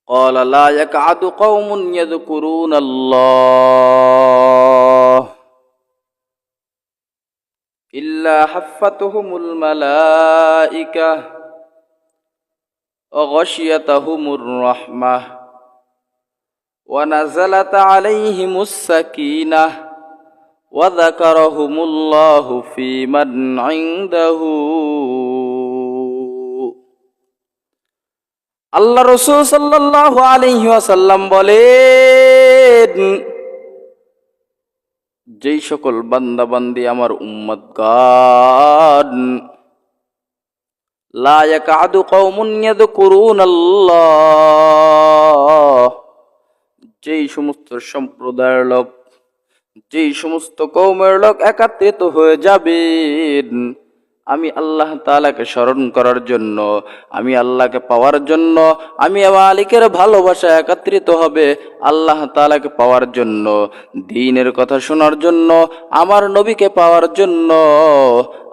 قال لا يقعد قوم يذكرون الله إلا حفتهم الملائكة وغشيتهم الرحمة ونزلت عليهم السكينة وذكرهم الله في من عنده আল্লাহ রাসূল সাল্লাল্লাহু আলাইহি ওয়াসাল্লাম বলেন, যেই সকল বান্দা বান্দি আমার উম্মতগণ লা ইয়াকাদু কওমুন ইয়াযকুরুনাল্লাহ, যেই সমস্ত সম্প্রদায়ের লোক, যেই সমস্ত কওমের লোক একত্রিত হয়ে যাবেন আমি আল্লাহ তাআলাকে স্মরণ করার জন্য, আমি আল্লাহকে পাওয়ার জন্য, আমি মালিকের ভালোবাসা একত্রিত হবে আল্লাহ তাআলাকে পাওয়ার জন্য, দ্বীনের কথা শোনার জন্য, আমার নবীকে পাওয়ার জন্য,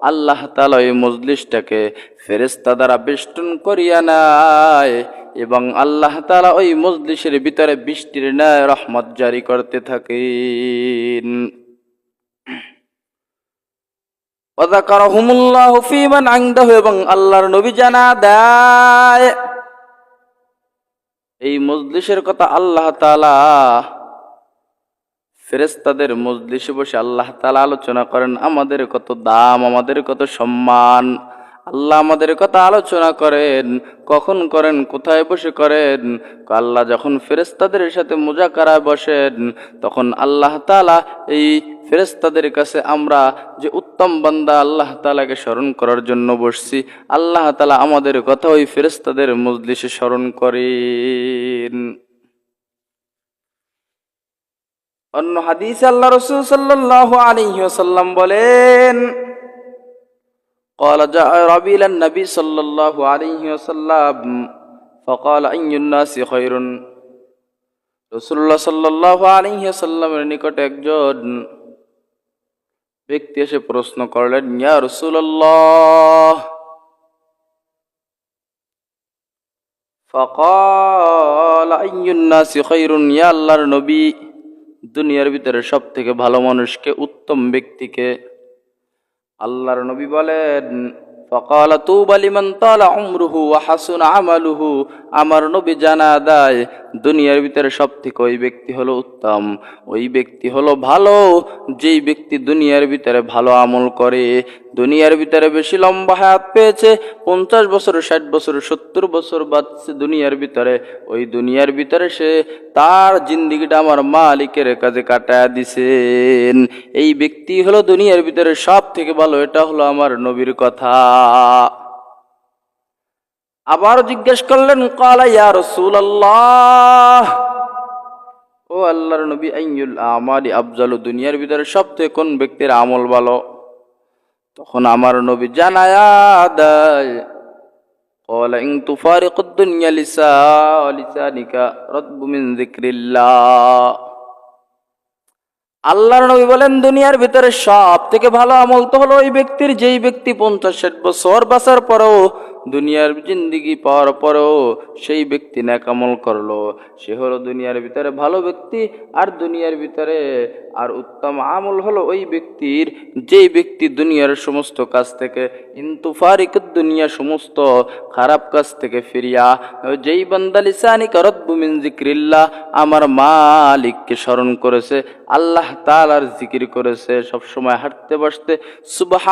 আল্লাহ তাআলা এই মজলিসটাকে ফেরেশতা দ্বারা বেষ্টন করিয়া নেয় এবং আল্লাহ তাআলা ওই মজলিসের ভিতরে বৃষ্টির ন্যায় রহমত জারি করতে থাকেন। ওয়াযাকারাহুমুল্লাহু ফী মান ইনদাহু, এবং আল্লাহর নবী জানা দেয় এই মজলিসের কথা আল্লাহ তাআলা ফেরেশতাদের মজলিসে বসে আল্লাহ তাআলা আলোচনা করেন আমাদের কত দাম, আমাদের কত সম্মান। আল্লাহ আমাদের কথা আলোচনা করেন, কখন করেন, কোথায় বসে করেন? আল্লাহ যখন ফেরেশতাদের সাথে মুজাকারায় বসেন তখন আল্লাহ তাআলা এই ফেরেশতাদের কাছে আমরা যে উত্তম বান্দা আল্লাহ তাআলাকে স্মরণ করার জন্য বসছি, আল্লাহ তাআলা আমাদের কথা ওই ফেরেশতাদের মজলিসে স্মরণ করেন। অন্য হাদিসে আল্লাহ রাসূল সাল্লাল্লাহু আলাইহি ওয়াসাল্লাম বলেন, قال جاء ربي إلى النبي صلى الله عليه وسلم فقال أي الناس خير। রাসূলুল্লাহ সাল্লাল্লাহু আলাইহি ওয়াসাল্লামের নিকটে একজন ব্যক্তি এসে প্রশ্ন করলেন, ইয়া রাসূলুল্লাহ, فقال أي الناس خير, ইয়া আল্লাহর নবী, দুনিয়ার ভিতরে সবথেকে ভালো মানুষকে, উত্তম ব্যক্তিকে? আল্লাহর নবী বলেন, ফাকালা তুবা লিমান তালা উমরুহু ওয়া হাসুনা আমালুহু, আমার নবী জানা দেয় দুনিয়ার ভিতরে সবথেকে ওই ব্যক্তি হলো উত্তম, ওই ব্যক্তি হলো ভালো যেই ব্যক্তি দুনিয়ার ভিতরে ভালো আমল করে, দুনিয়ার ভিতরে বেশি লম্বা হায়াত পেয়েছে, 50 বছর, 60 বছর, 70 বছর বাঁচছে দুনিয়ার ভিতরে, ওই দুনিয়ার ভিতরে সে তার জিন্দেগিটা আমার মালিকের কাছে কাটায়া দিছেন, এই ব্যক্তি হলো দুনিয়ার ভিতরে সব থেকে ভালো। এটা হলো আমার নবীর কথা। আবার জিজ্ঞেস করলেন, ক্বালা ইয়া রাসূলুল্লাহ, ও আল্লাহর নবী, আইয়ুল আমালি আফজালু, দুনিয়ার ভিতরে সবথেকে কোন ব্যক্তির আমল ভালো? তখন আমার নবী জানায়া দেয়, ক্বালা ইন তুফারিকুদ দুনিয়া লিসানিকা রাতবু মিন যিকরিল্লাহ। আল্লাহর নবী বলেন, দুনিয়ার ভিতরে সব থেকে ভালো আমল তো হলো ওই ব্যক্তির যেই ব্যক্তি 50-60 বছর বাঁচার পরেও, দুনিয়ার জিন্দেগি পাওয়ার পরেও সেই ব্যক্তি নেক আমল করলো, সে হলো দুনিয়ার ভিতরে ভালো ব্যক্তি। আর দুনিয়ার ভিতরে আর উত্তম আমল হলো ওই ব্যক্তির যেই ব্যক্তি দুনিয়ার সমস্ত কাজ থেকে, ইনতুফারিকুদ দুনিয়া, সমস্ত খারাপ কাজ থেকে ফিরিয়া, যেই বান্দা লিসানিকা রাতবু মিন যিকরিল্লাহ, আমার মালিককে স্মরণ করেছে, আল্লাহ তাআলার জিকির করেছে, সব সময় হাঁটতে বসতে সুবহান